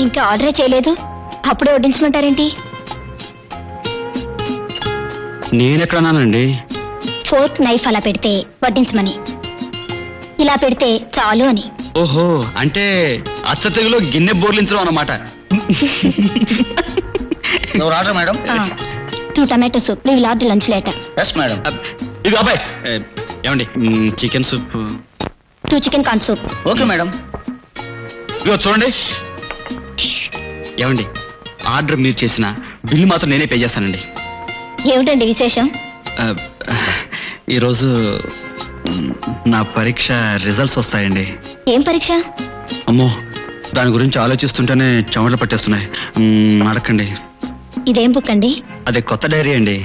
ఇంకా ఆర్డర్ చేయలేదు, అప్పుడే వడ్డించమంటారేంటి? నేనెక్కడన్నానండి? ఫోర్క్ నైఫ్ అలా పెడితే వడ్డించమని, ఇలా పెడితే చాలు అని. ఓహో, అంటే అచ్చ తెలుగులో గిన్నె బోర్లించడం అన్నమాట. Order madam. 2 tomato soup. We will order lunch later. Yes madam. ఇది అబ్బాయి ఏమండి, chicken soup. 2 chicken corn soup. Okay madam. ఇదిగో చూడండి. ఏమండి, ఆర్డర్ మీరు చేసిన బిల్ మాత్రం నేనే పే చేస్తానండి. ఏమిటండి విశేషం? ఈరోజు నా పరీక్ష రిజల్ట్స్ వస్తాయండి. ఏం పరీక్ష? అమ్మో, దాని గురించి ఆలోచిస్తుంటేనే చెమటలు పట్టేస్తున్నాయి. అడగండి. ఇదేం బుక్ అండి? అదే కొత్త డైరీ అండి.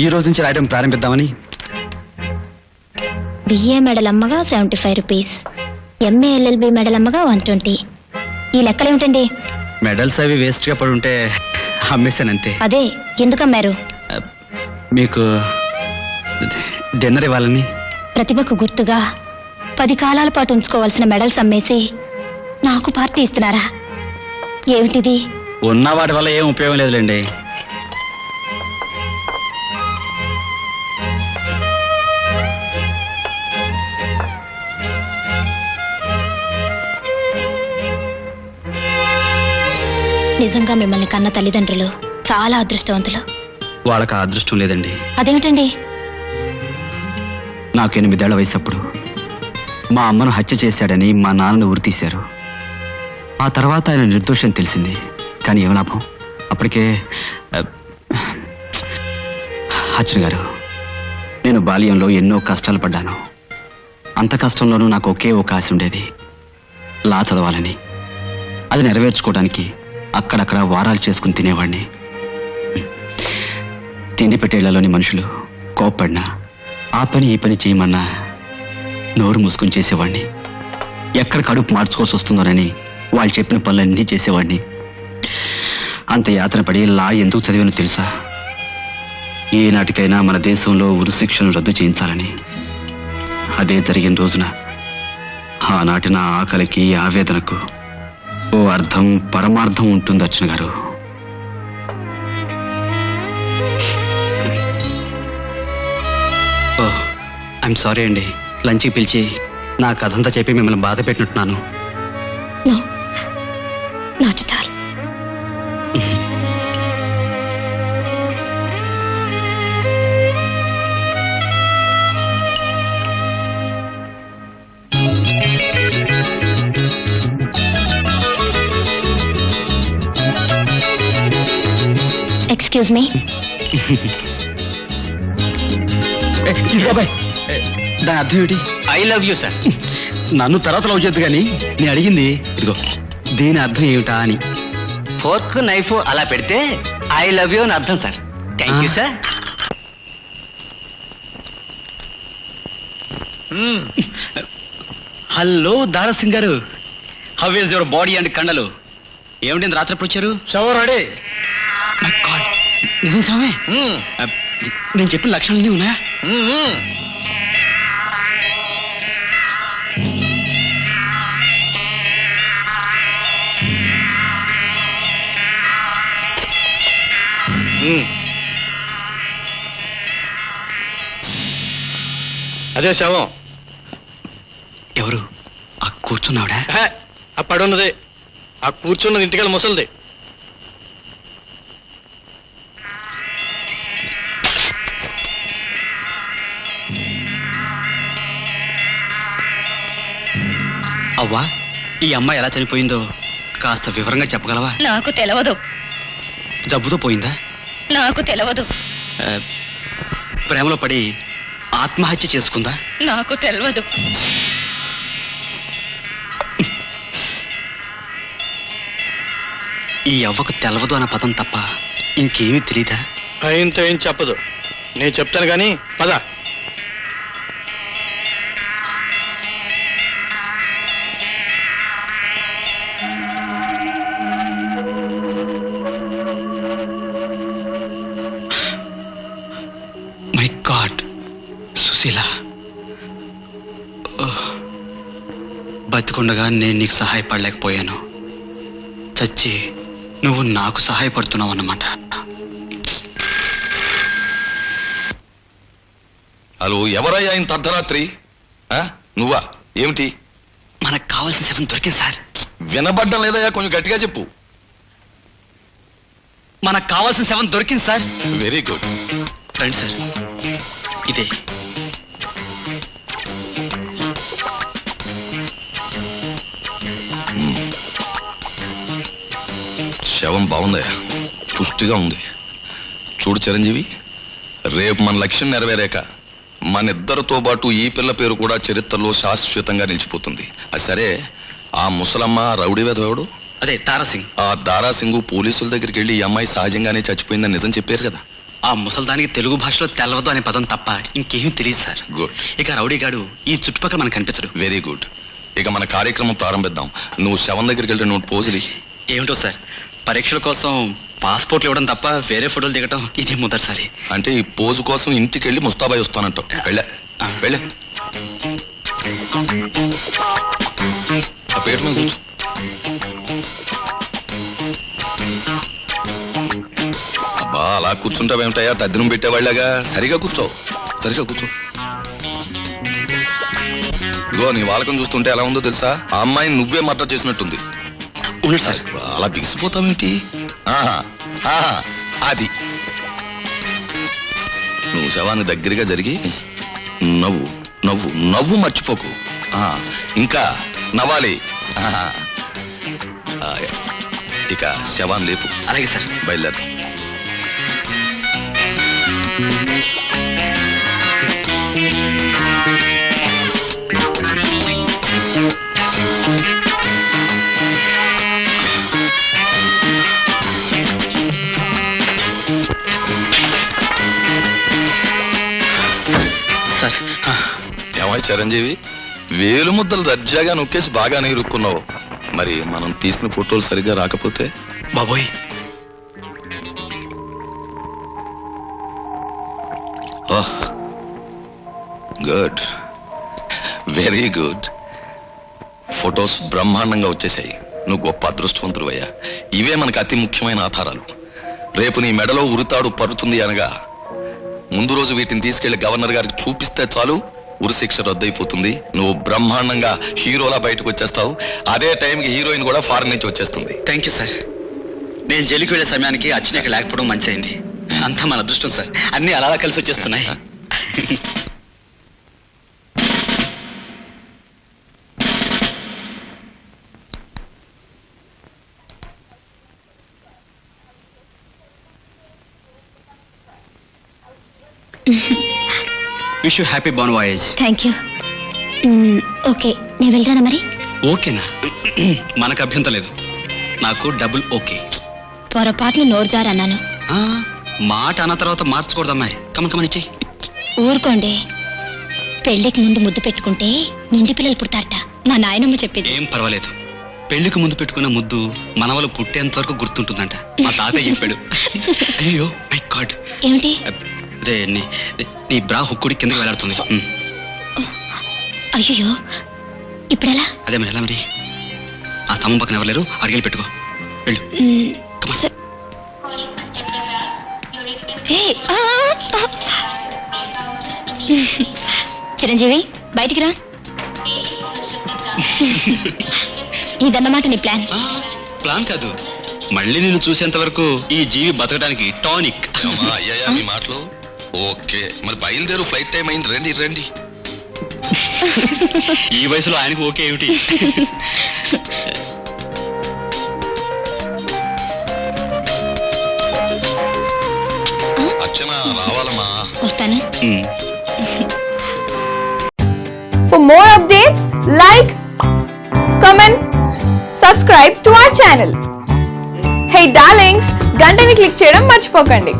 ఈ రోజు నుంచి రాయడం ప్రారంభిద్దామని. బిఏ మెడల్ అమ్మగా 75 రూపీస్, ఎంఏ ఎల్ఎల్బి మెడల్ అమ్మగా 120. ఈ లెక్కలేమిటండి? మెడల్స్ అవి వేస్ట్ గా పడి ఉంటే అమ్మేస్తానంతే. అదే, ఎందుకు అమ్మారు? మీకు డిన్నర్ ఇవ్వాలని. ప్రతిభకు గుర్తుగా 10 కాలాల పాటు ఉంచుకోవాల్సిన మెడల్స్ అమ్మేసి నాకు పార్టీ ఇస్తున్నారా? ఏమిటిది? ఉన్న వాటి వల్ల ఏం ఉపయోగం లేదులేండి. నిజంగా మిమ్మల్ని కన్న తల్లిదండ్రులు చాలా అదృష్టవంతులు. వాళ్ళకి ఆ అదృష్టం లేదండి. అదేమిటండి? నాకు 8 ఏళ్ల వయసప్పుడు మా అమ్మను హత్య చేశాడని మా నాన్నను ఉరితీశారు. ఆ తర్వాత ఆయన నిర్దోషం తెలిసింది. కానీ ఏం లాభం? అప్పటికే అర్జున్ గారు, నేను బాల్యంలో ఎన్నో కష్టాలు పడ్డాను. అంత కష్టంలోనూ నాకు ఒకే ఒక ఆశ ఉండేది, లా చదవాలని. అది నెరవేర్చుకోవడానికి అక్కడక్కడ వారాలు చేసుకుని తినేవాడిని. తిండి పెట్టేళ్లలోని మనుషులు కోప్పడినా, ఆ పని ఈ పని చేయమన్నా నోరు మూసుకుని చేసేవాడిని. ఎక్కడ కడుపు మార్చుకోవాల్సి వస్తుందోనని వాళ్ళు చెప్పిన పనులన్నీ చేసేవాడిని. అంత యాతన పడి లా ఎందుకు చదివానో తెలుసా? ఏనాటికైనా మన దేశంలో ఉరిశిక్షను రద్దు చేయించాలని. అదే జరిగిన రోజున ఆనాటి నా ఆకలికి, ఆవేదనకు ఓ అర్థం, పరమార్థం ఉంటుంది అర్జున్ గారు. ఓహ్, ఐఎమ్ సారీ అండి. లంచ్కి పిలిచి నా కథంతా చెప్పి మిమ్మల్ని బాధ పెట్టినట్టున్నాను. No, not at all. Excuse me. దాని అర్థం ఏమిటి? I love you sir. నన్ను తర్వాత లవ్ చేయొద్దు కానీ నేను అడిగింది ఇదిగో, దీని అర్థం ఏమిటా అని. ఫోర్క్ నైఫ్ అలా పెడితే ఐ లవ్ యూ అని అర్థం sir. Thank you sir. Hello Dara Singh గారు, how is your body and కండలు? ఏమిటి రాత్రి ఎప్పుడు వచ్చారు? షవర్ నిజం స్వామి, నేను చెప్పిన లక్షణాలన్నీ ఉన్నాయా? అదే శవం. ఎవరు? ఆ కూర్చున్నావిడా? ఆ పడున్నది, ఆ కూర్చున్నది ఇంటికెళ్ళి ముసలిది. అవ్వా, ఈ అమ్మాయి ఎలా చనిపోయిందో కాస్త వివరంగా చెప్పగలవా? నాకు తెలవదు. జబ్బుతో పోయిందా? నాకు తెలవదు. ప్రేమలో పడి ఆత్మహత్య చేసుకుందా? నాకు తెలవదు. ఈ అవ్వకు తెలవదు అన్న పదం తప్ప ఇంకేమీ తెలీదా? ఆయనతో ఏం చెప్పదు, నేను చెప్తాను కానీ పద. మై గాడ్, సుశీల సుశీల, బతికుండగా నేను నీకు సహాయపడలేకపోయాను. చచ్చి నువ్వు నాకు సహాయపడుతున్నావు అన్నమాట. హలో, ఎవరయ్యా ఇంత అర్ధరాత్రి? నువ్వా? ఏమిటి? మనకు కావాల్సిన శవం దొరికింది సార్. వినబడ్డం లేదయ్యా, కొంచెం గట్టిగా చెప్పు. మనకు కావాల్సిన శవం దొరికింది సార్. Very good. రండి సార్, ఇదే. శవం బాగుందయ్యా, పుష్టిగా ఉంది. చూడు చిరంజీవి, రేపు మన లక్ష్యం నెరవేరాక మన ఇద్దరితో పాటు ఈ పిల్ల పేరు కూడా చరిత్రలో శాశ్వతంగా నిలిచిపోతుంది. అది సరే, ఆ ముసలమ్మ రౌడీ వెధవాడు, అదే తారాసింగ్, ఆ దారాసింగు పోలీసుల దగ్గరికి వెళ్ళి ఈ అమ్మాయి సహజంగానే చచ్చిపోయిందని నిజం చెప్పారు కదా. ఆ ముసల్దానికి తెలుగు భాషలో తెలవదు అనే పదం తప్ప ఇంకేమీ తెలియదు సార్. గుడ్. ఇక రౌడీ గాడు ఈ చుట్టుపక్కల మనకు కనిపించడు. Very good. ఇక మన కార్యక్రమం ప్రారంభిద్దాం. నువ్వు శవం దగ్గరికి వెళ్తే నువ్వు పోజులి. ఏమిటో సార్, పరీక్షల కోసం పాస్పోర్ట్లు ఇవ్వడం తప్ప వేరే ఫోటోలు దిగటం ఇదే మొదటిసారి. అంటే ఈ పోజు కోసం ఇంటికి వెళ్ళి ముస్తాబాయ్ వస్తానంటావు. వెళ్ళే వెళ్ళే, ఆ పేరు మీద కూర్చో. అబ్బా, అలా కూర్చుంటావేమిటయా, తద్దినం పెట్టేవాళ్ళగా. సరిగా కూర్చో, సరిగా కూర్చో. ఇగో, నీ వాళ్ళకం చూస్తుంటే ఎలా ఉందో తెలుసా? ఆ అమ్మాయిని నువ్వే మర్డర్ చేసినట్టుంది. అవును సార్. అలా బిగిసిపోతావేంటి? అది నువ్వు శవాన్ని దగ్గరగా జరిగి నవ్వు నవ్వు నవ్వు మర్చిపోకు. ఇంకా నవ్వాలి. ఇక శవాన్ని లేపు. అలాగే సార్. బయలుదేరు. సార్, ఏమై చిరంజీవి, వేలు ముద్దలు దర్జాగా నొక్కేసి బాగా ఇరుక్కున్నావు. మరి మనం తీసిన ఫోటోలు సరిగ్గా రాకపోతే? బాబోయ్, గుడ్, వెరీ గుడ్. ఫొటోస్ బ్రహ్మాండంగా వచ్చేసాయి. నువ్వు గొప్ప అదృష్టవంతుడు అయ్యా. ఇవే మనకు అతి ముఖ్యమైన ఆధారాలు. రేపు నీ మెడలో ఉరితాడు పరుతుంది అనగా ముందు రోజు వీటిని తీసుకెళ్లి గవర్నర్ గారికి చూపిస్తే చాలు, ఉరిశిక్ష రద్దయిపోతుంది. నువ్వు బ్రహ్మాండంగా హీరోలా బయటకు వచ్చేస్తావు. అదే టైంకి హీరోయిన్ కూడా ఫారెన్ నుంచి వచ్చేస్తుంది. Thank you sir. నేను జైలుకి వెళ్ళే సమయానికి అచ్చినాక లేకపోవడం మంచిదైంది. అంతా మన అదృష్టం సార్. అన్ని అలా కలిసి వచ్చేస్తున్నాయి. Wish you happy bone voyage. Thank you. Okay, నేను వెళ్ళానా మరి? ఓకేనా? మనకు అభ్యంతరం లేదు. నాకు డబుల్ ఓకే. పొరపాటును నోరు జారన్నాను. మాట అన్న తర్వాత మార్చకూడదమ్మాయి. కమని చెయ్యి. ఊరుకోండి. పెళ్లికి ముందు ముద్దు పెట్టుకుంటే నిండి పిల్లలు పుడతారట, మా నాయనమ్మ చెప్పేది. ఏం పర్వాలేదు, పెళ్లికి ముందు పెట్టుకున్న ముద్దు మనవలు పుట్టేంత వరకు గుర్తుంటుందంట, మా తాతయ్య చెప్పాడు. అయ్యో మై గాడ్. ఏమిటి? అదే నీ బ్రా హుక్కుడి కిందకి వెళ్ళాడుతుంది. అయ్యో, ఇప్పుడెలా? అదే మరి ఎలా మరి? ఆ స్తంభం పక్కన ఎవరు లేరు, అడిగెళ్ళి పెట్టుకో. వెళ్ళు. చిరంజీవి, బయటికి రా. ఇదన్నమాట నీ ప్లాన్? ప్లాన్ కాదు, మళ్ళీ నిన్ను చూసేంత వరకు ఈ జీవి బతకడానికి టానిక్. అయ్యా మీ మాటలు ఓకే. మరి బయలుదేరు, ఫ్లైట్ టైం అయింది. రండి రండి. ఈ వయసులో ఆయనకు ఓకే ఏమిటి? అర్చన రావాలమ్మా. వస్తాను. For more updates, like, comment, subscribe to our channel. Hey darlings, గంటని click చేయడం మర్చిపోకండి.